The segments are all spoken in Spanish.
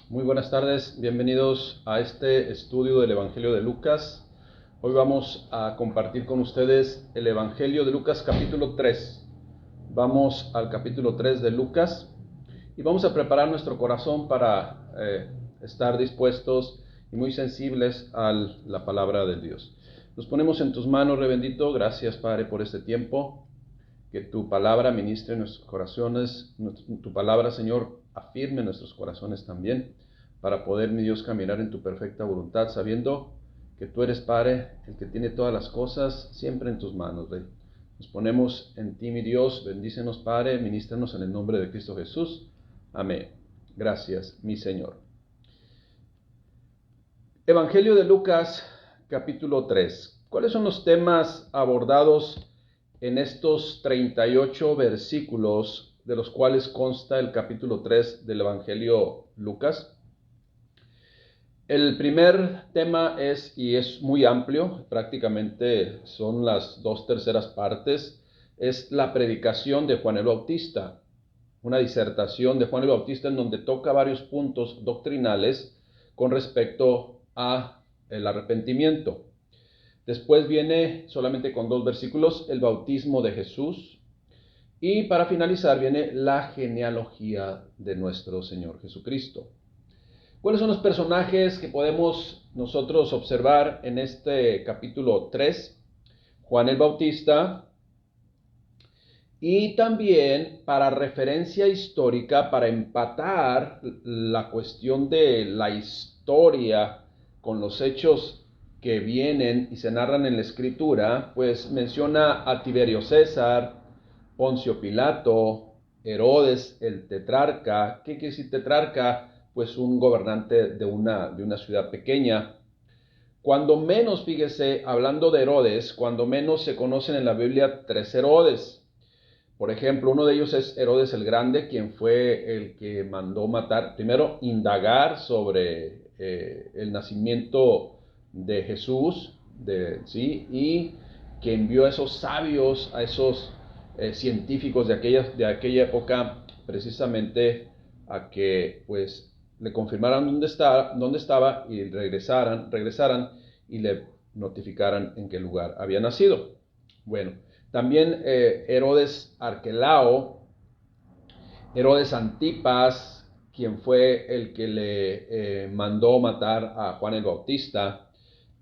Muy buenas tardes, bienvenidos a este estudio del Evangelio de Lucas. Hoy vamos a compartir con ustedes el Evangelio de Lucas capítulo 3. Vamos al capítulo 3 de Lucas y vamos a preparar nuestro corazón para estar dispuestos y muy sensibles a la palabra de Dios. Nos ponemos en tus manos, Rey bendito. Gracias, Padre, por este tiempo. Que tu palabra ministre en nuestros corazones, tu palabra, Señor, afirme nuestros corazones también, para poder, mi Dios, caminar en tu perfecta voluntad, sabiendo que tú eres, Padre, el que tiene todas las cosas siempre en tus manos, Rey. Nos ponemos en ti, mi Dios, bendícenos, Padre, ministranos en el nombre de Cristo Jesús. Amén. Gracias, mi Señor. Evangelio de Lucas, capítulo 3. ¿Cuáles son los temas abordados en estos 38 versículos de los cuales consta el capítulo 3 del Evangelio Lucas? El primer tema es muy amplio, prácticamente son las 2/3 partes, es la predicación de Juan el Bautista, una disertación de Juan el Bautista en donde toca varios puntos doctrinales con respecto a el arrepentimiento. Después viene, solamente con 2 versículos, el bautismo de Jesús. Y para finalizar viene la genealogía de nuestro Señor Jesucristo. ¿Cuáles son los personajes que podemos nosotros observar en este capítulo 3? Juan el Bautista. Y también, para referencia histórica, para empatar la cuestión de la historia con los hechos que vienen y se narran en la Escritura, pues menciona a Tiberio César, Poncio Pilato, Herodes el tetrarca. ¿Qué quiere decir tetrarca? Pues un gobernante de una ciudad pequeña. Cuando menos, fíjese, hablando de Herodes, cuando menos se conocen en la Biblia 3 Herodes. Por ejemplo, uno de ellos es Herodes el Grande, quien fue el que mandó matar, primero indagar sobre el nacimiento de Jesús, y que envió a esos sabios, a esos científicos de aquella época, precisamente a que pues le confirmaran dónde estaba y regresaran y le notificaran en qué lugar había nacido. Bueno, también Herodes Arquelao, Herodes Antipas, quien fue el que le mandó matar a Juan el Bautista,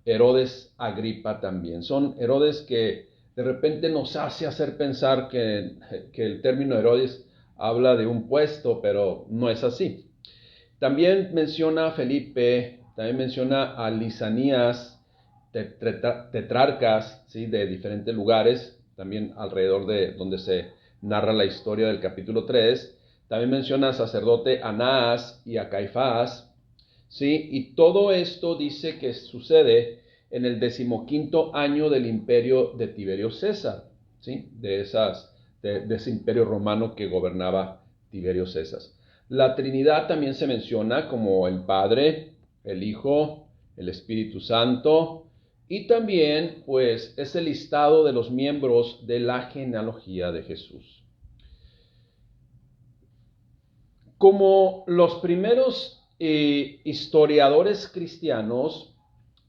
Herodes Agripa también. Son Herodes que de repente nos hace hacer pensar que el término Herodes habla de un puesto, pero no es así. También menciona a Felipe, también menciona a Lisanías, tetrarcas, ¿sí?, de diferentes lugares, también alrededor de donde se narra la historia del capítulo 3. También menciona al sacerdote Anás y a Caifás, ¿sí? Y todo esto dice que sucede en el 15º año del imperio de Tiberio César, ¿sí?, de ese imperio romano que gobernaba Tiberio César. La Trinidad también se menciona como el Padre, el Hijo, el Espíritu Santo, y también pues es el listado de los miembros de la genealogía de Jesús. Como los primeros historiadores cristianos,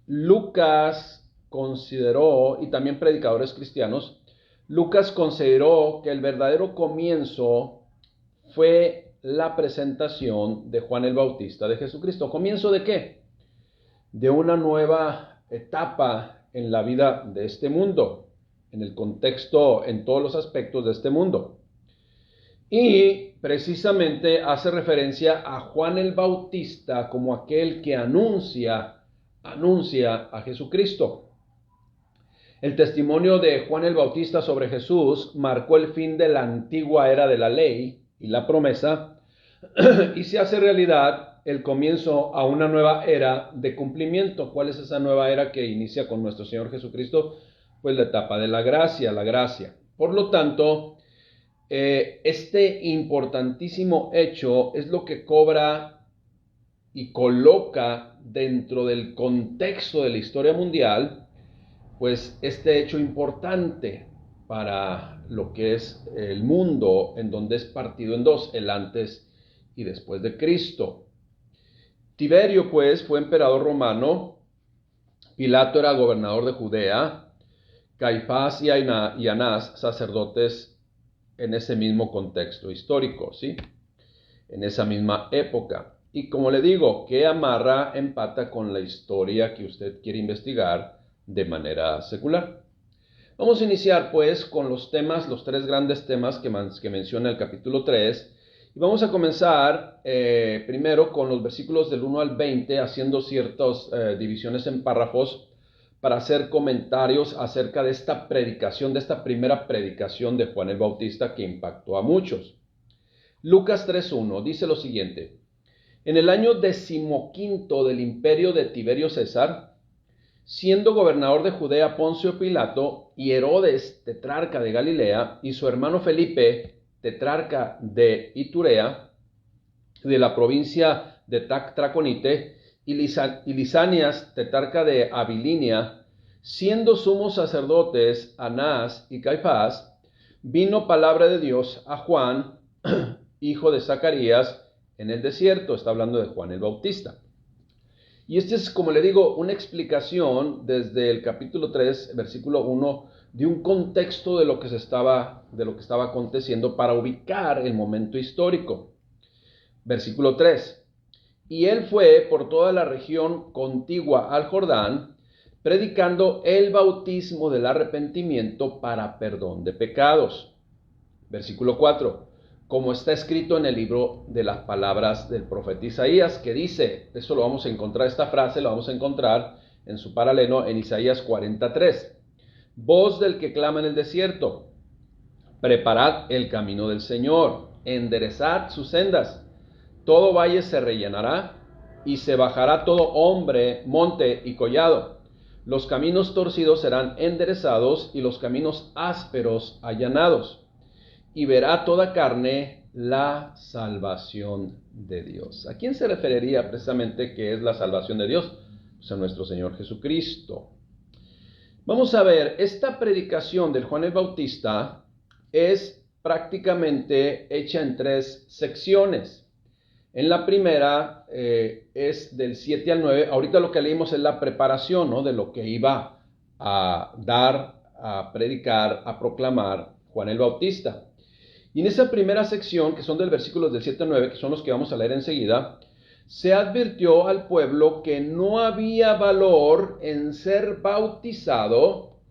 Lucas consideró, y también predicadores cristianos, Lucas consideró que el verdadero comienzo fue la presentación de Juan el Bautista de Jesucristo. ¿Comienzo de qué? De una nueva etapa en la vida de este mundo, en el contexto, en todos los aspectos de este mundo. Y precisamente hace referencia a Juan el Bautista como aquel que anuncia a Jesucristo. El testimonio de Juan el Bautista sobre Jesús marcó el fin de la antigua era de la ley y la promesa, y se hace realidad el comienzo a una nueva era de cumplimiento. ¿Cuál es esa nueva era que inicia con nuestro Señor Jesucristo? Pues la etapa de la gracia. Por lo tanto, este importantísimo hecho es lo que cobra y coloca dentro del contexto de la historia mundial, pues este hecho importante para lo que es el mundo, en donde es partido en dos, el antes y después de Cristo. Tiberio, pues, fue emperador romano, Pilato era gobernador de Judea, Caifás y Anás, sacerdotes en ese mismo contexto histórico, ¿sí? En esa misma época. Y como le digo, ¿qué amarra, empata con la historia que usted quiere investigar de manera secular? Vamos a iniciar pues con los temas, los tres grandes temas que menciona el capítulo 3. Y vamos a comenzar primero con los versículos del 1 al 20, haciendo ciertas divisiones en párrafos para hacer comentarios acerca de esta predicación, de esta primera predicación de Juan el Bautista que impactó a muchos. Lucas 3.1 dice lo siguiente: en el año 15 del imperio de Tiberio César, siendo gobernador de Judea Poncio Pilato y Herodes, tetrarca de Galilea, y su hermano Felipe, tetrarca de Iturea, de la provincia de Traconite, y Lisanias, tetrarca de Abilinia, siendo sumos sacerdotes Anás y Caifás, vino palabra de Dios a Juan, hijo de Zacarías, en el desierto. Está hablando de Juan el Bautista. Y esta es, como le digo, una explicación desde el capítulo 3, versículo 1, de un contexto de lo que estaba aconteciendo para ubicar el momento histórico. Versículo 3. Y él fue por toda la región contigua al Jordán, predicando el bautismo del arrepentimiento para perdón de pecados. Versículo 4. Como está escrito en el libro de las palabras del profeta Isaías, que dice, eso lo vamos a encontrar, esta frase lo vamos a encontrar en su paralelo en Isaías 43. Voz del que clama en el desierto, preparad el camino del Señor, enderezad sus sendas, todo valle se rellenará y se bajará todo monte y collado. Los caminos torcidos serán enderezados y los caminos ásperos allanados. Y verá toda carne la salvación de Dios. ¿A quién se referiría precisamente que es la salvación de Dios? Pues a nuestro Señor Jesucristo. Vamos a ver, esta predicación del Juan el Bautista es prácticamente hecha en tres secciones. En la primera es del 7 al 9. Ahorita lo que leímos es la preparación, ¿no?, de lo que iba a dar, a predicar, a proclamar Juan el Bautista. Y en esa primera sección, que son del versículos del 7 al 9, que son los que vamos a leer enseguida, se advirtió al pueblo que no había valor en ser bautizado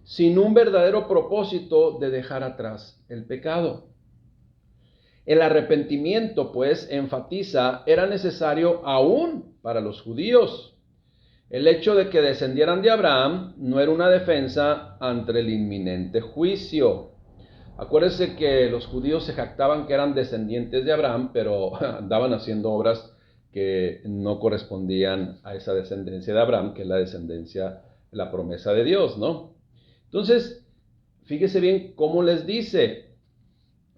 sin un verdadero propósito de dejar atrás el pecado. El arrepentimiento, pues, enfatiza, era necesario aún para los judíos. El hecho de que descendieran de Abraham no era una defensa ante el inminente juicio. Acuérdense que los judíos se jactaban que eran descendientes de Abraham, pero andaban haciendo obras que no correspondían a esa descendencia de Abraham, que es la descendencia, la promesa de Dios, ¿no? Entonces, fíjese bien cómo les dice.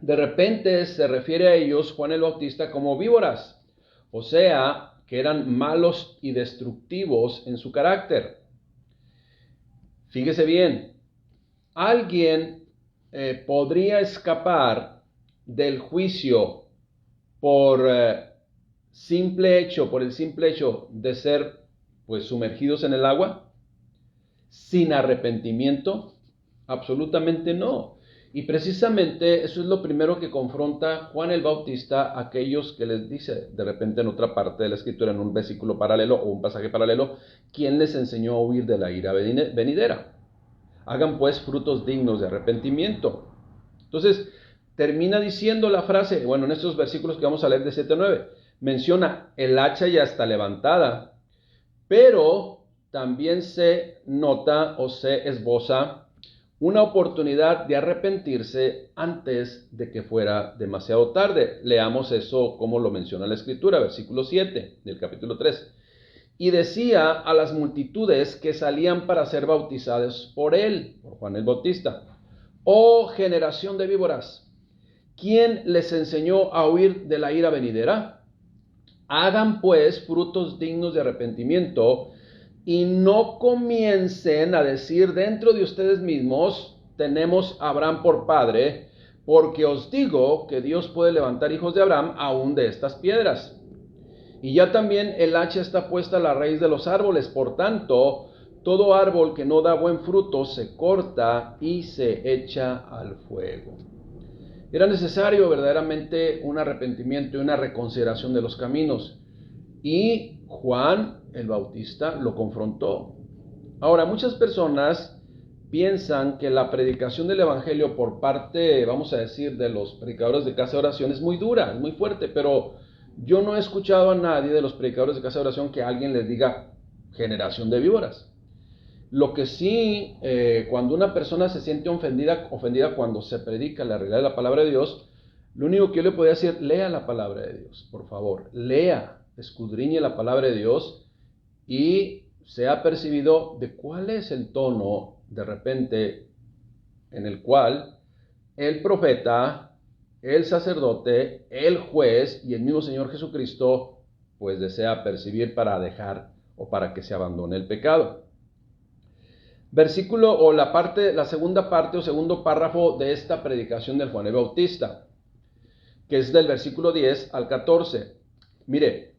De repente se refiere a ellos, Juan el Bautista, como víboras, o sea, que eran malos y destructivos en su carácter. Fíjese bien, alguien podría escapar del juicio por el simple hecho de ser pues sumergidos en el agua sin arrepentimiento. Absolutamente no. Y precisamente eso es lo primero que confronta Juan el Bautista a aquellos que les dice de repente en otra parte de la escritura, en un versículo paralelo o un pasaje paralelo, ¿quién les enseñó a huir de la ira venidera? Hagan pues frutos dignos de arrepentimiento. Entonces, termina diciendo la frase, bueno, en estos versículos que vamos a leer de 7 a 9, menciona el hacha ya está levantada, pero también se nota o se esboza una oportunidad de arrepentirse antes de que fuera demasiado tarde. Leamos eso como lo menciona la Escritura, versículo 7 del capítulo 3. Y decía a las multitudes que salían para ser bautizadas por él, por Juan el Bautista: oh generación de víboras, ¿quién les enseñó a huir de la ira venidera? Hagan pues frutos dignos de arrepentimiento y no comiencen a decir dentro de ustedes mismos: tenemos a Abraham por padre, porque os digo que Dios puede levantar hijos de Abraham aún de estas piedras. Y ya también el hacha está puesta a la raíz de los árboles. Por tanto, todo árbol que no da buen fruto se corta y se echa al fuego. Era necesario verdaderamente un arrepentimiento y una reconsideración de los caminos. Y Juan el Bautista lo confrontó. Ahora, muchas personas piensan que la predicación del Evangelio por parte, vamos a decir, de los predicadores de casa de oración es muy dura, es muy fuerte, pero yo no he escuchado a nadie de los predicadores de casa de oración que alguien les diga generación de víboras. Lo que sí, cuando una persona se siente ofendida cuando se predica la realidad de la palabra de Dios, lo único que yo le podría decir, lea la palabra de Dios, por favor, lea, escudriñe la palabra de Dios y sea percibido de cuál es el tono de repente en el cual el profeta, el sacerdote, el juez y el mismo Señor Jesucristo pues desea percibir para dejar o para que se abandone el pecado. Versículo o la segunda parte o segundo párrafo de esta predicación del Juan el Bautista, que es del versículo 10 al 14. Mire,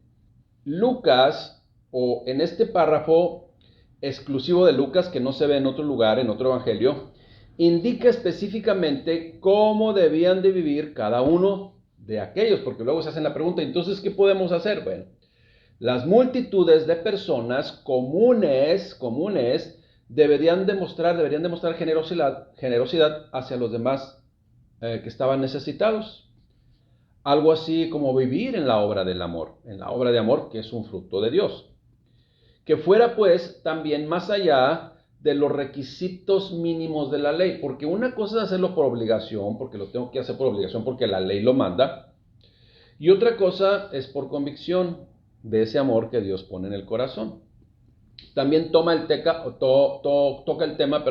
Lucas, o en este párrafo exclusivo de Lucas, que no se ve en otro lugar, en otro evangelio, indica específicamente cómo debían de vivir cada uno de aquellos, porque luego se hacen la pregunta, entonces, ¿qué podemos hacer? Bueno, las multitudes de personas comunes, deberían demostrar generosidad hacia los demás que estaban necesitados. Algo así como vivir en la obra del amor, en la obra de amor que es un fruto de Dios. Que fuera pues también más allá de los requisitos mínimos de la ley, porque una cosa es hacerlo por obligación, porque lo tengo que hacer por obligación, porque la ley lo manda, y otra cosa es por convicción de ese amor que Dios pone en el corazón. También toca el tema,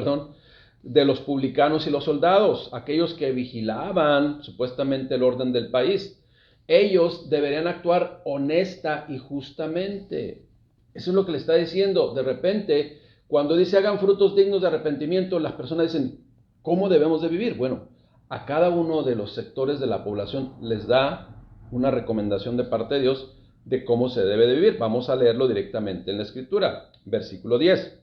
de los publicanos y los soldados, aquellos que vigilaban supuestamente el orden del país. Ellos deberían actuar honesta y justamente. Eso es lo que le está diciendo. De repente, cuando dice hagan frutos dignos de arrepentimiento, las personas dicen, ¿cómo debemos de vivir? Bueno, a cada uno de los sectores de la población les da una recomendación de parte de Dios de cómo se debe de vivir. Vamos a leerlo directamente en la Escritura, versículo 10.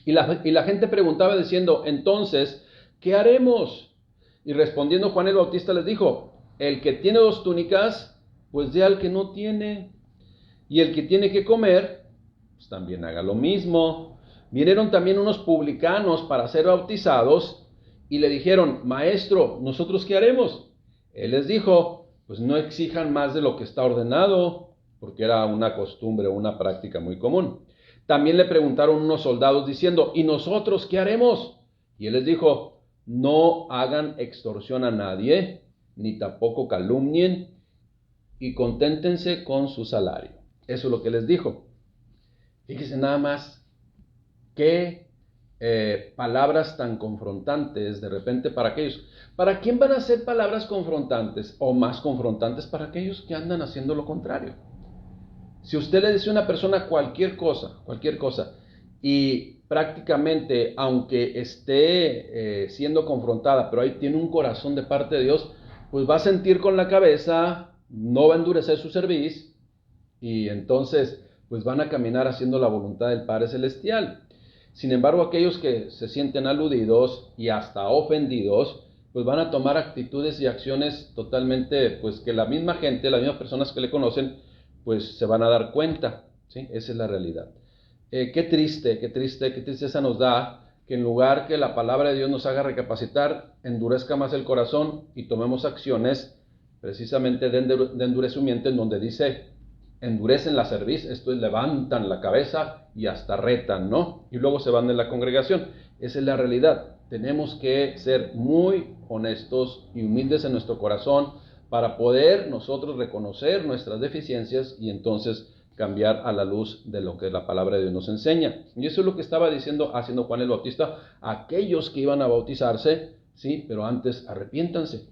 Y la gente preguntaba diciendo, entonces, ¿qué haremos? Y respondiendo Juan el Bautista les dijo, el que tiene 2 túnicas, pues dé al que no tiene. Y el que tiene que comer, pues también haga lo mismo. Vinieron también unos publicanos para ser bautizados y le dijeron, maestro, ¿nosotros qué haremos? Él les dijo, pues no exijan más de lo que está ordenado, porque era una costumbre, una práctica muy común. También le preguntaron unos soldados diciendo, ¿y nosotros qué haremos? Y él les dijo, no hagan extorsión a nadie, ni tampoco calumnien, y conténtense con su salario. Eso es lo que les dijo. Fíjense nada más, qué palabras tan confrontantes de repente para aquellos. ¿Para quién van a ser palabras confrontantes o más confrontantes? Para aquellos que andan haciendo lo contrario. Si usted le dice a una persona cualquier cosa, y prácticamente, aunque esté siendo confrontada, pero ahí tiene un corazón de parte de Dios, pues va a sentir con la cabeza, no va a endurecer su cerviz, y entonces pues van a caminar haciendo la voluntad del Padre Celestial. Sin embargo, aquellos que se sienten aludidos y hasta ofendidos, pues van a tomar actitudes y acciones totalmente, pues que la misma gente, las mismas personas que le conocen, pues se van a dar cuenta, ¿sí? Esa es la realidad. Qué tristeza nos da que en lugar que la palabra de Dios nos haga recapacitar, endurezca más el corazón y tomemos acciones precisamente de endurecimiento, en donde dice, endurecen la cerviz, esto es, levantan la cabeza y hasta retan, ¿no? Y luego se van de la congregación. Esa es la realidad. Tenemos que ser muy honestos y humildes en nuestro corazón para poder nosotros reconocer nuestras deficiencias y entonces cambiar a la luz de lo que la palabra de Dios nos enseña. Y eso es lo que estaba haciendo Juan el Bautista a aquellos que iban a bautizarse, sí, pero antes arrepiéntanse.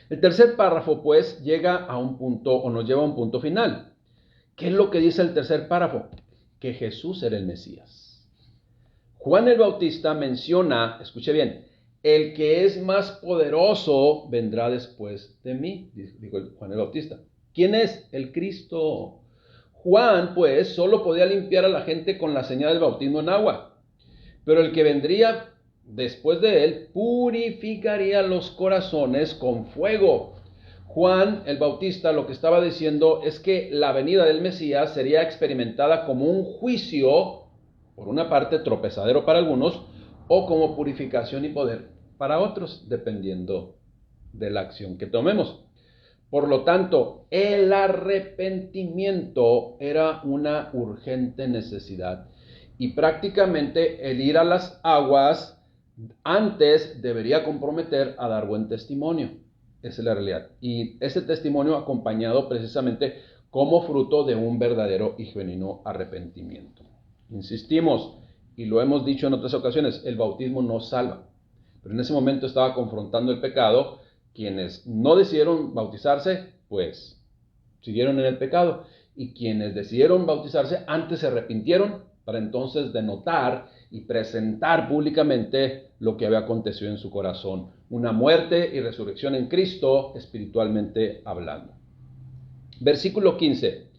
El tercer párrafo, pues, llega a un punto, o nos lleva a un punto final. ¿Qué es lo que dice el tercer párrafo? Que Jesús era el Mesías. Juan el Bautista menciona, escuche bien, el que es más poderoso vendrá después de mí, dijo Juan el Bautista. ¿Quién es? El Cristo. Juan, pues, solo podía limpiar a la gente con la señal del bautismo en agua. Pero el que vendría después de él purificaría los corazones con fuego. Juan el Bautista lo que estaba diciendo es que la venida del Mesías sería experimentada como un juicio, por una parte tropezadero para algunos, o como purificación y poder para otros, dependiendo de la acción que tomemos. Por lo tanto, el arrepentimiento era una urgente necesidad. Y prácticamente el ir a las aguas antes debería comprometer a dar buen testimonio. Esa es la realidad. Y ese testimonio acompañado precisamente como fruto de un verdadero y genuino arrepentimiento. Insistimos, y lo hemos dicho en otras ocasiones, el bautismo no salva. Pero en ese momento estaba confrontando el pecado. Quienes no decidieron bautizarse, pues siguieron en el pecado. Y quienes decidieron bautizarse antes se arrepintieron para entonces denotar y presentar públicamente lo que había acontecido en su corazón. Una muerte y resurrección en Cristo, espiritualmente hablando. Versículo 15.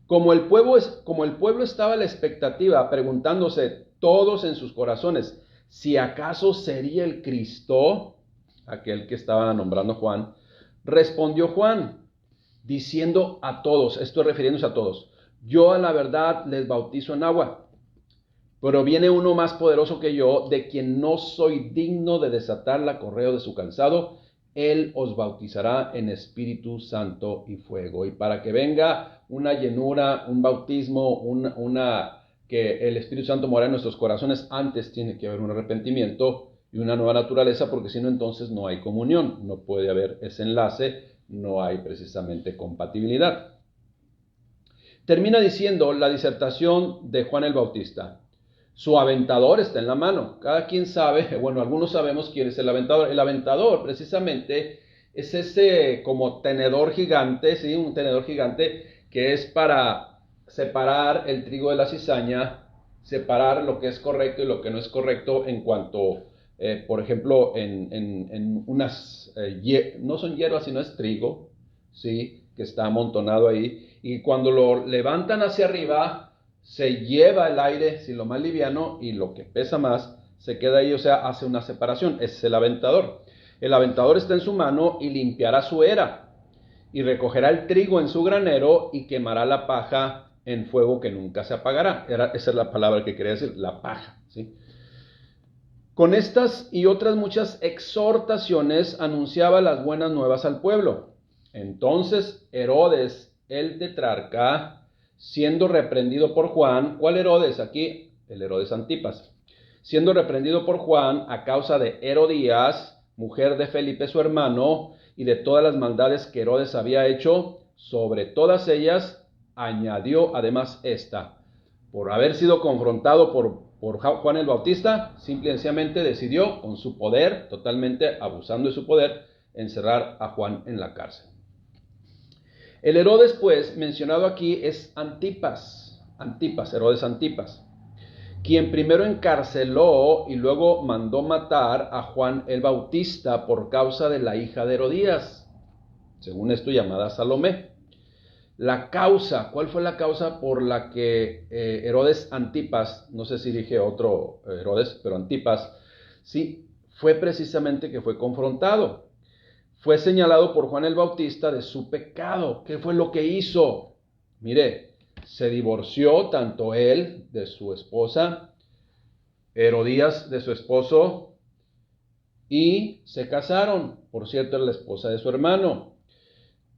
Como el pueblo estaba a la expectativa, preguntándose todos en sus corazones, si acaso sería el Cristo, aquel que estaba nombrando Juan, respondió Juan, diciendo a todos, esto refiriéndose a todos, yo a la verdad les bautizo en agua, pero viene uno más poderoso que yo, de quien no soy digno de desatar la correa de su calzado. Él os bautizará en Espíritu Santo y fuego. Y para que venga una llenura, un bautismo, que el Espíritu Santo mora en nuestros corazones, antes tiene que haber un arrepentimiento y una nueva naturaleza, porque si no, entonces no hay comunión, no puede haber ese enlace, no hay precisamente compatibilidad. Termina diciendo la disertación de Juan el Bautista. Su aventador está en la mano. Cada quien sabe, bueno, algunos sabemos quién es el aventador. El aventador, precisamente, es ese como tenedor gigante, ¿sí? Un tenedor gigante que es para separar el trigo de la cizaña, separar lo que es correcto y lo que no es correcto en cuanto, por ejemplo, en unas, no son hierbas, sino es trigo, ¿sí? Que está amontonado ahí. Y cuando lo levantan hacia arriba, se lleva el aire, si lo más liviano, y lo que pesa más se queda ahí, o sea, hace una separación. Ese es el aventador. El aventador está en su mano y limpiará su era, y recogerá el trigo en su granero y quemará la paja en fuego que nunca se apagará. Esa es la palabra que quería decir, la paja, ¿sí? Con estas y otras muchas exhortaciones anunciaba las buenas nuevas al pueblo. Entonces Herodes, el tetrarca, siendo reprendido por Juan, ¿cuál Herodes? Aquí, el Herodes Antipas. Siendo reprendido por Juan a causa de Herodías, mujer de Felipe su hermano, y de todas las maldades que Herodes había hecho, sobre todas ellas añadió además esta. Por haber sido confrontado por Juan el Bautista, simple y sencillamente decidió, con su poder, totalmente abusando de su poder, encerrar a Juan en la cárcel. El Herodes, pues, mencionado aquí es Antipas, Herodes Antipas, quien primero encarceló y luego mandó matar a Juan el Bautista por causa de la hija de Herodías, según esto llamada Salomé. La causa, ¿cuál fue la causa por la que Herodes Antipas, no sé si dije otro Herodes, pero Antipas, sí, fue precisamente que fue confrontado? Fue señalado por Juan el Bautista de su pecado. ¿Qué fue lo que hizo? Mire, se divorció tanto él de su esposa, Herodías de su esposo, y se casaron. Por cierto, era la esposa de su hermano.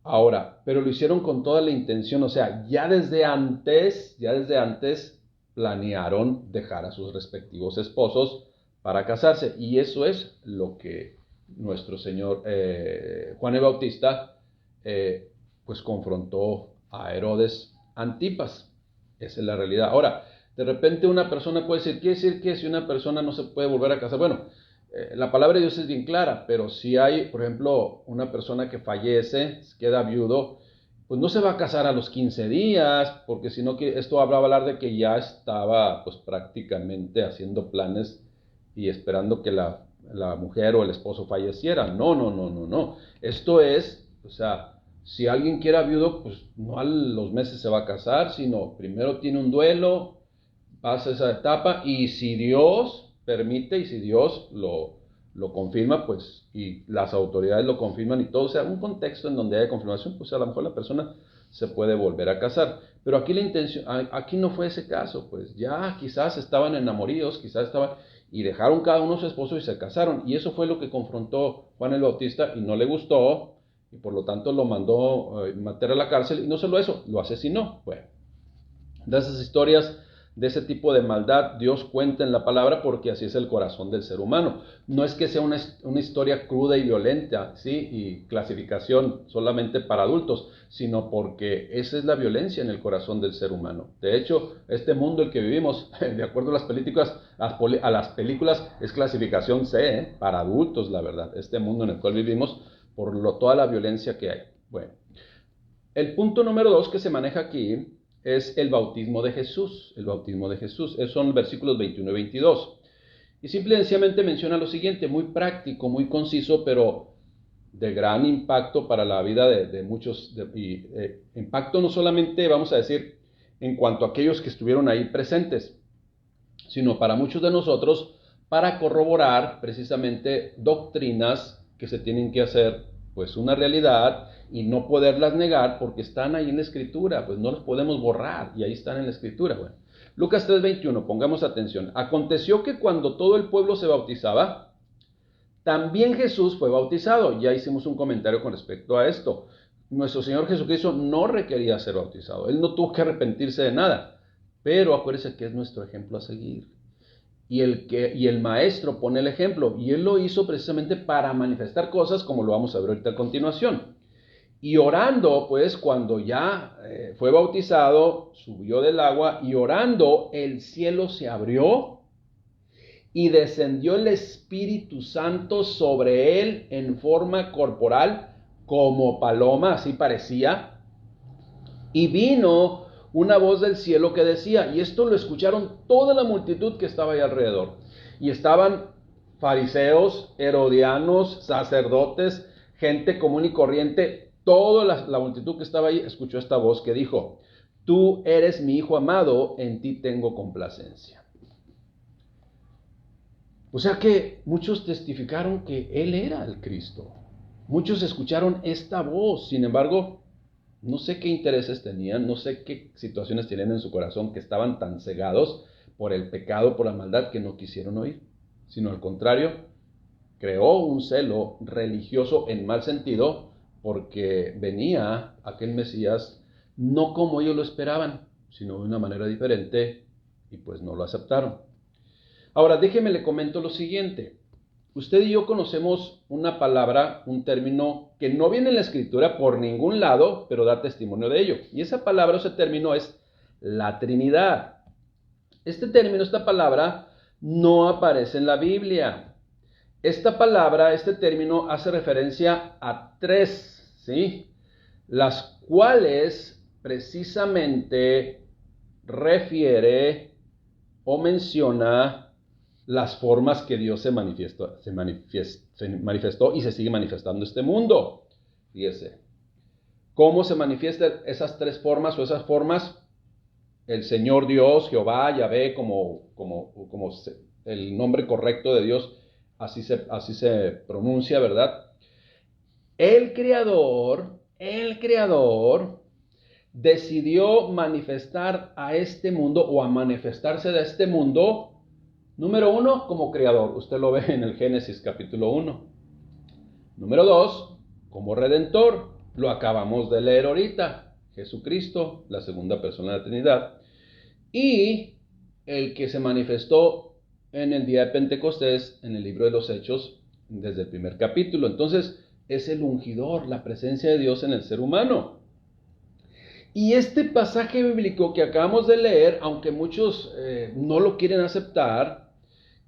Ahora, pero lo hicieron con toda la intención, o sea, ya desde antes planearon dejar a sus respectivos esposos para casarse. Y eso es lo que nuestro Señor Juan el Bautista pues confrontó a Herodes Antipas. Esa es la realidad. Ahora, de repente una persona puede decir, ¿quiere decir que si una persona no se puede volver a casar? Bueno, la palabra de Dios es bien clara, pero si hay, por ejemplo, una persona que fallece, queda viudo, pues no se va a casar a los 15 días, porque si no, esto va a hablar de que ya estaba pues prácticamente haciendo planes y esperando que la mujer o el esposo falleciera. No. Esto es, o sea, Si alguien quiera viudo, pues no a los meses se va a casar, sino primero tiene un duelo, pasa esa etapa, y si Dios permite y si Dios lo confirma, pues, y las autoridades lo confirman y todo, o sea, un contexto en donde haya confirmación, pues a lo mejor la persona se puede volver a casar. Pero aquí la intención, aquí no fue ese caso, pues ya quizás estaban enamorados, quizás estaban, y dejaron cada uno a su esposo y se casaron, y eso fue lo que confrontó Juan el Bautista y no le gustó, y por lo tanto lo mandó meter a la cárcel, y no solo eso, lo asesinó. Bueno, de esas historias de ese tipo de maldad Dios cuenta en la palabra porque así es el corazón del ser humano. No es que sea una historia cruda y violenta, ¿sí? Y clasificación solamente para adultos, sino porque esa es la violencia en el corazón del ser humano. De hecho, este mundo en el que vivimos, de acuerdo a las películas, es clasificación C, para adultos, la verdad. Este mundo en el cual vivimos, por toda la violencia que hay. Bueno, el punto número 2 que se maneja aquí es el bautismo de Jesús. El bautismo de Jesús. Esos son los versículos 21 y 22. Y simple y sencillamente menciona lo siguiente, muy práctico, muy conciso, pero de gran impacto para la vida de muchos. Impacto no solamente, vamos a decir, en cuanto a aquellos que estuvieron ahí presentes, sino para muchos de nosotros, para corroborar precisamente doctrinas que se tienen que hacer, pues, una realidad y no poderlas negar porque están ahí en la Escritura, pues no los podemos borrar y ahí están en la Escritura. Bueno, Lucas 3:21, pongamos atención. Aconteció que cuando todo el pueblo se bautizaba, también Jesús fue bautizado. Ya hicimos un comentario con respecto a esto. Nuestro Señor Jesucristo no requería ser bautizado. Él no tuvo que arrepentirse de nada. Pero acuérdense que es nuestro ejemplo a seguir. Y el maestro pone el ejemplo. Y él lo hizo precisamente para manifestar cosas como lo vamos a ver ahorita a continuación. Y orando, pues cuando ya fue bautizado, subió del agua y orando, el cielo se abrió y descendió el Espíritu Santo sobre él en forma corporal como paloma, así parecía. Y vino una voz del cielo que decía, y esto lo escucharon toda la multitud que estaba ahí alrededor. Y estaban fariseos, herodianos, sacerdotes, gente común y corriente. Toda la multitud que estaba ahí escuchó esta voz que dijo, tú eres mi hijo amado, en ti tengo complacencia. O sea que muchos testificaron que él era el Cristo. Muchos escucharon esta voz, sin embargo, no sé qué intereses tenían, no sé qué situaciones tenían en su corazón que estaban tan cegados por el pecado, por la maldad, que no quisieron oír, sino al contrario, creó un celo religioso en mal sentido, porque venía aquel Mesías no como ellos lo esperaban, sino de una manera diferente, y pues no lo aceptaron. Ahora, déjeme le comento lo siguiente. Usted y yo conocemos una palabra, un término que no viene en la Escritura por ningún lado, pero da testimonio de ello. Y esa palabra, ese término es la Trinidad. Este término, esta palabra, no aparece en la Biblia. Esta palabra, este término, hace referencia a tres, ¿sí? Las cuales precisamente refiere o menciona las formas que Dios se manifestó y se sigue manifestando en este mundo. Fíjese, ¿cómo se manifiestan esas tres formas o esas formas? El Señor Dios, Jehová, Yahvé, como el nombre correcto de Dios, así se pronuncia, ¿verdad? El Creador decidió manifestar a este mundo o a manifestarse de este mundo. Número 1, como creador. Usted lo ve en el Génesis capítulo 1. Número 2, como redentor. Lo acabamos de leer ahorita. Jesucristo, la segunda persona de la Trinidad. Y el que se manifestó en el día de Pentecostés, en el libro de los Hechos, desde el primer capítulo. Entonces, es el ungidor, la presencia de Dios en el ser humano. Y este pasaje bíblico que acabamos de leer, aunque muchos no lo quieren aceptar,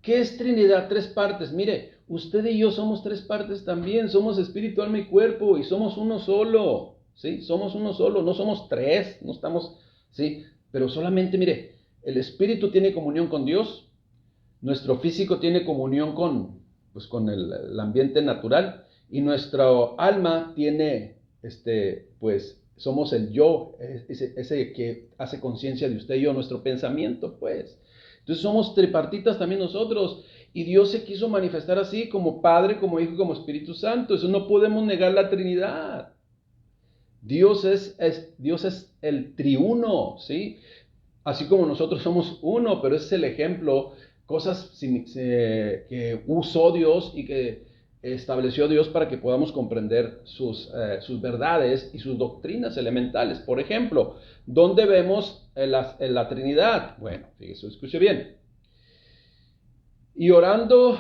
¿qué es Trinidad? Tres partes. Mire, usted y yo somos tres partes también. Somos espíritu, alma y cuerpo y somos uno solo. ¿Sí? Somos uno solo, no somos tres, no estamos, ¿sí? Pero solamente, mire, el espíritu tiene comunión con Dios, nuestro físico tiene comunión con el ambiente natural y nuestro alma tiene pues somos el yo, ese que hace conciencia de usted y yo, nuestro pensamiento, pues. Entonces somos tripartitas también nosotros. Y Dios se quiso manifestar así, como Padre, como Hijo y como Espíritu Santo. Eso no podemos negar la Trinidad. Dios es el triuno, ¿sí? Así como nosotros somos uno, pero ese es el ejemplo, cosas que usó Dios y que estableció Dios para que podamos comprender sus verdades y sus doctrinas elementales. Por ejemplo, ¿dónde vemos en la Trinidad? Bueno, fíjese, escuche bien. Y orando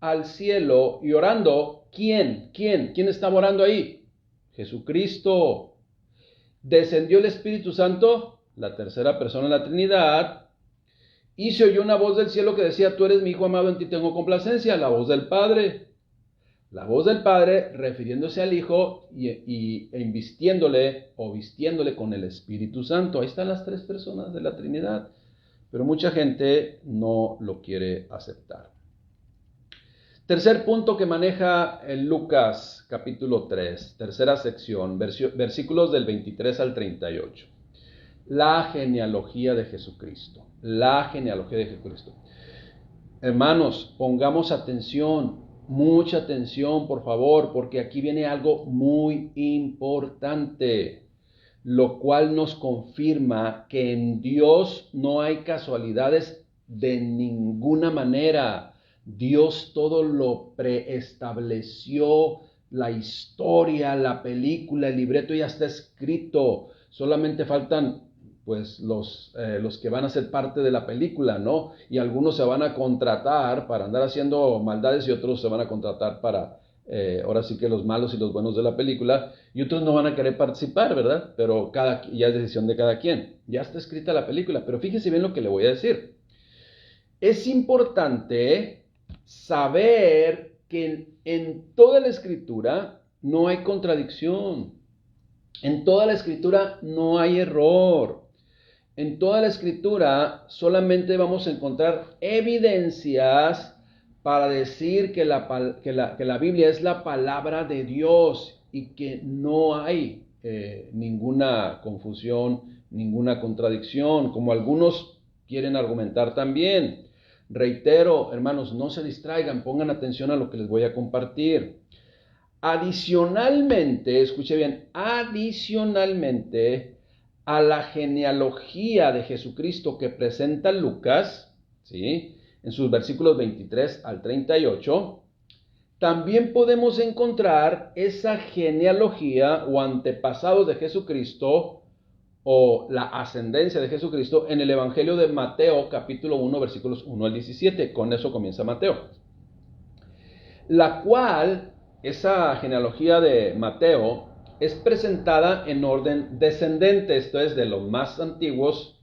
al cielo, y orando, ¿quién estaba orando ahí? Jesucristo. Descendió el Espíritu Santo, la tercera persona de la Trinidad, y se oyó una voz del cielo que decía: tú eres mi Hijo amado, en ti tengo complacencia. La voz del Padre. La voz del Padre refiriéndose al Hijo e invistiéndole o vistiéndole con el Espíritu Santo. Ahí están las tres personas de la Trinidad. Pero mucha gente no lo quiere aceptar. Tercer punto que maneja en Lucas capítulo 3, tercera sección, versículos del 23 al 38. La genealogía de Jesucristo. La genealogía de Jesucristo. Hermanos, pongamos atención, mucha atención, por favor, porque aquí viene algo muy importante, lo cual nos confirma que en Dios no hay casualidades de ninguna manera. Dios todo lo preestableció, la historia, la película, el libreto ya está escrito. Solamente faltan pues los que van a ser parte de la película, ¿no? Y algunos se van a contratar para andar haciendo maldades y otros se van a contratar para, ahora sí que los malos y los buenos de la película, y otros no van a querer participar, ¿verdad? Pero ya es decisión de cada quien. Ya está escrita la película, pero fíjese bien lo que le voy a decir. Es importante saber que en toda la Escritura no hay contradicción. En toda la Escritura no hay error. En toda la Escritura solamente vamos a encontrar evidencias para decir que la Biblia es la palabra de Dios y que no hay ninguna confusión, ninguna contradicción, como algunos quieren argumentar también. Reitero, hermanos, no se distraigan, pongan atención a lo que les voy a compartir. Adicionalmente, escuche bien, adicionalmente a la genealogía de Jesucristo que presenta Lucas, ¿sí?, en sus versículos 23 al 38, también podemos encontrar esa genealogía o antepasados de Jesucristo o la ascendencia de Jesucristo en el Evangelio de Mateo, capítulo 1, versículos 1 al 17. Con eso comienza Mateo. La cual, esa genealogía de Mateo, es presentada en orden descendente, esto es, de los más antiguos,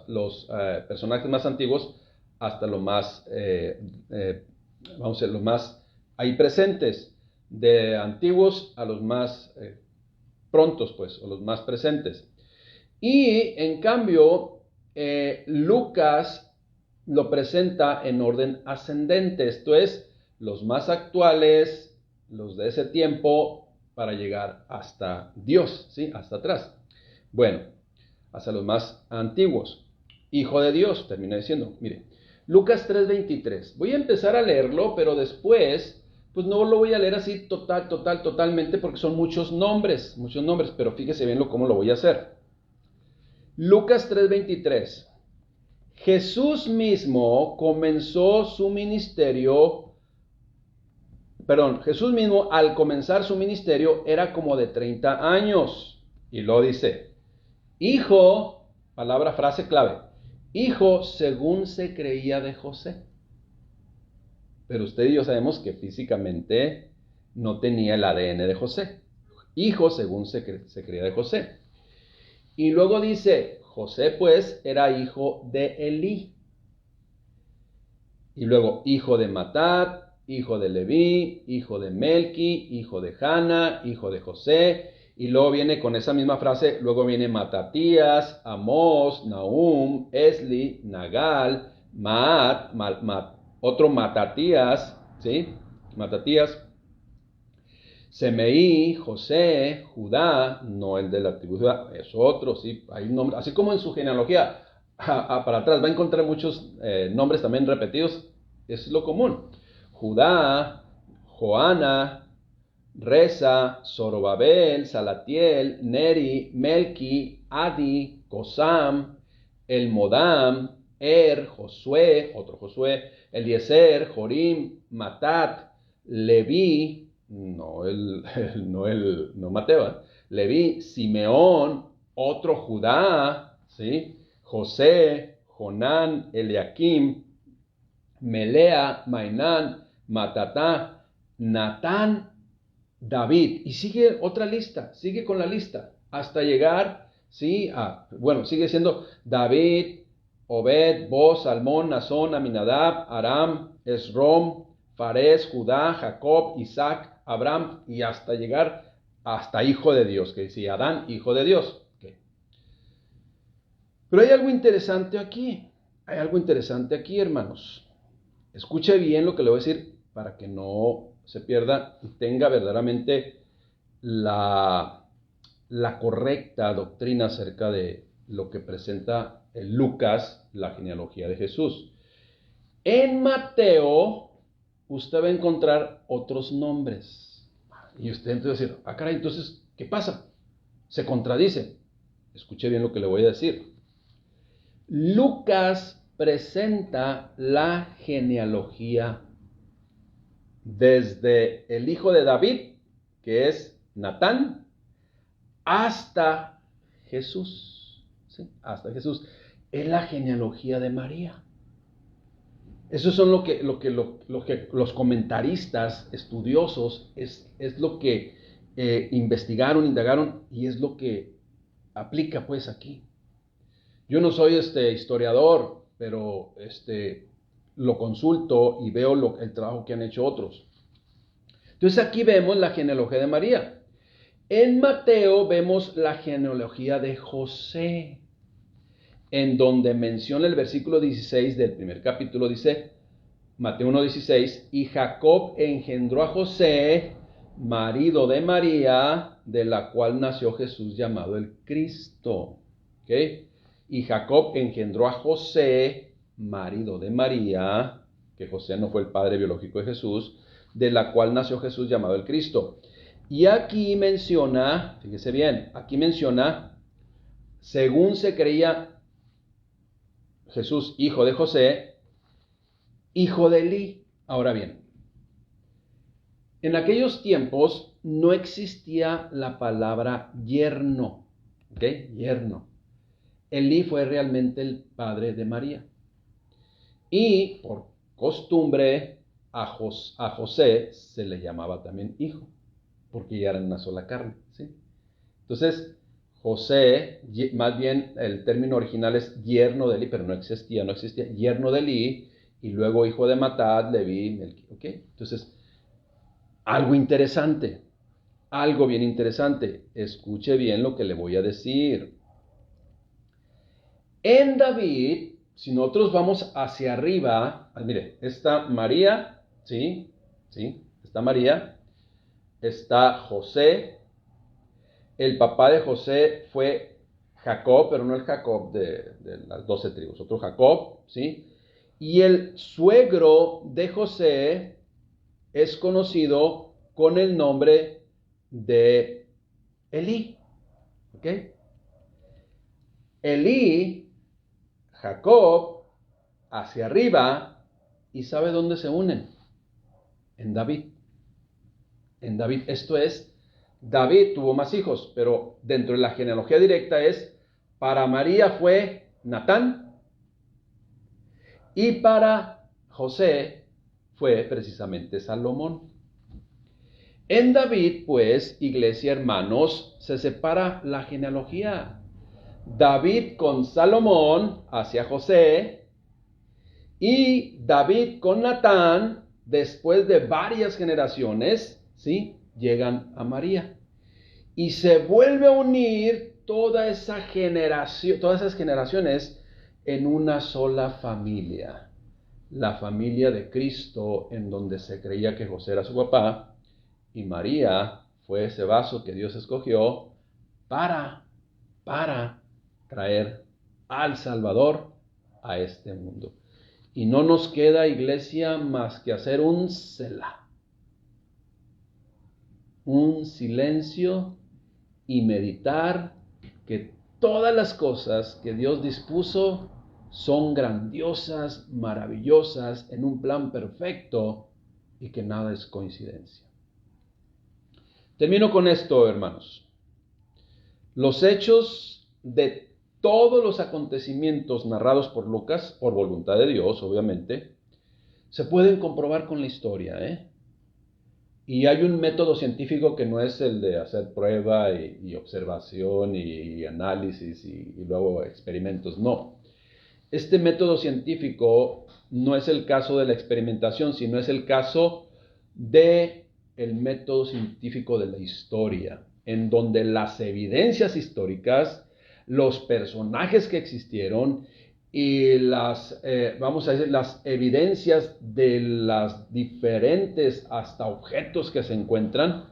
los personajes más antiguos hasta los más, los más ahí presentes, de antiguos a los más prontos, pues, o los más presentes. Y en cambio, Lucas lo presenta en orden ascendente, esto es, los más actuales, los de ese tiempo, para llegar hasta Dios, ¿sí?, hasta atrás. Bueno, hasta los más antiguos. Hijo de Dios, termina diciendo, mire, Lucas 3:23. Voy a empezar a leerlo, pero después pues no lo voy a leer así totalmente, porque son muchos nombres, pero fíjese bien cómo lo voy a hacer. Lucas 3:23. Jesús mismo comenzó su ministerio, Jesús mismo al comenzar su ministerio era como de 30 años. Y lo dice, hijo, frase clave, hijo según se creía de José. Pero usted y yo sabemos que físicamente no tenía el ADN de José. Hijo según se creía de José. Y luego dice, José pues era hijo de Elí. Y luego hijo de Matat, hijo de Leví, hijo de Melqui, hijo de Jana, hijo de José. Y luego viene con esa misma frase, luego viene Matatías, Amós, Nahum, Esli, Nagal, otro Matatías, ¿sí? Matatías. Semeí, José, Judá, no el de la tribu de Judá, es otro, sí, hay nombres, así como en su genealogía para atrás va a encontrar muchos nombres también repetidos, es lo común. Judá, Joana, Reza, Zorobabel, Salatiel, Neri, Melki, Adi, Cosam, Elmodam, Josué, otro Josué, Eliezer, Jorim, Matat, Leví, no Mateo, Leví, Simeón, otro Judá, ¿sí? José, Jonán, Eliakim, Melea, Mainán, Matatá, Natán, David. Y sigue otra lista, sigue con la lista, hasta llegar, ¿sí? Sigue siendo David, Obed, Boz, Salmón, Nazón, Aminadab, Aram, Esrom, Fares, Judá, Jacob, Isaac, Abraham, y hasta llegar hasta hijo de Dios, que decía Adán, hijo de Dios. Okay. Pero hay algo interesante aquí, hermanos. Escuche bien lo que le voy a decir para que no se pierda y tenga verdaderamente la correcta doctrina acerca de lo que presenta Lucas, la genealogía de Jesús. En Mateo, usted va a encontrar otros nombres. Y usted entonces va a decir, caray, entonces, ¿qué pasa? Se contradice. Escuche bien lo que le voy a decir. Lucas presenta la genealogía desde el hijo de David, que es Natán, hasta Jesús. ¿Sí? Hasta Jesús. Es la genealogía de María. Eso son lo que los comentaristas estudiosos es lo que investigaron, indagaron, y es lo que aplica pues aquí. Yo no soy historiador, pero lo consulto y veo el trabajo que han hecho otros. Entonces aquí vemos la genealogía de María. En Mateo vemos la genealogía de José, en donde menciona el versículo 16 del primer capítulo, dice Mateo 1:16, y Jacob engendró a José, marido de María, de la cual nació Jesús llamado el Cristo. ¿Okay? Y Jacob engendró a José, marido de María, que José no fue el padre biológico de Jesús, de la cual nació Jesús llamado el Cristo. Y aquí menciona, fíjese bien, según se creía Jesús, hijo de José, hijo de Elí. Ahora bien, en aquellos tiempos no existía la palabra yerno, ¿ok? Yerno. Elí fue realmente el padre de María. Y por costumbre a José se le llamaba también hijo, porque ya eran una sola carne, ¿sí? Entonces, José, más bien el término original es yerno de Elí, pero no existía, yerno de Elí, y luego hijo de Matat, Leví, Melqui, ¿ok? Entonces, algo bien interesante, escuche bien lo que le voy a decir. En David, si nosotros vamos hacia arriba, mire, está María, ¿sí? Está María, está José. El papá de José fue Jacob, pero no el Jacob de las 12 tribus, otro Jacob, ¿sí? Y el suegro de José es conocido con el nombre de Elí, ¿ok? Elí, Jacob, hacia arriba, ¿y sabe dónde se unen? En David. Esto es, David tuvo más hijos, pero dentro de la genealogía directa para María fue Natán, y para José fue precisamente Salomón. En David, pues, iglesia, hermanos, se separa la genealogía. David con Salomón hacia José, y David con Natán, después de varias generaciones, ¿sí? Llegan a María. Y se vuelve a unir todas esas generaciones en una sola familia. La familia de Cristo, en donde se creía que José era su papá Y María fue ese vaso que Dios escogió para traer al Salvador a este mundo. Y no nos queda, iglesia, más que hacer un selah, un silencio y meditar que todas las cosas que Dios dispuso son grandiosas, maravillosas, en un plan perfecto y que nada es coincidencia. Termino con esto, hermanos. Los hechos de todos los acontecimientos narrados por Lucas, por voluntad de Dios, obviamente, se pueden comprobar con la historia, Y hay un método científico que no es el de hacer prueba y observación y análisis y luego experimentos, no. Este método científico no es el caso de la experimentación, sino es el caso del método científico de la historia, en donde las evidencias históricas, los personajes que existieron y las evidencias de las diferentes hasta objetos que se encuentran,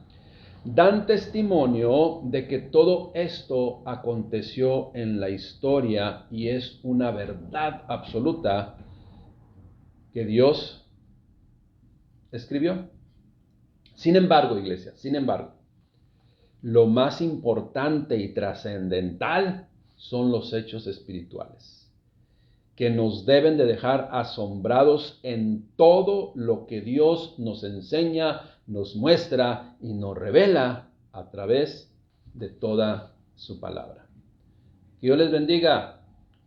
dan testimonio de que todo esto aconteció en la historia y es una verdad absoluta que Dios escribió. Sin embargo, iglesia, lo más importante y trascendental son los hechos espirituales, que nos deben de dejar asombrados en todo lo que Dios nos enseña, nos muestra y nos revela a través de toda su palabra. Que Dios les bendiga.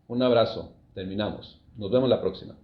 Un abrazo. Terminamos. Nos vemos la próxima.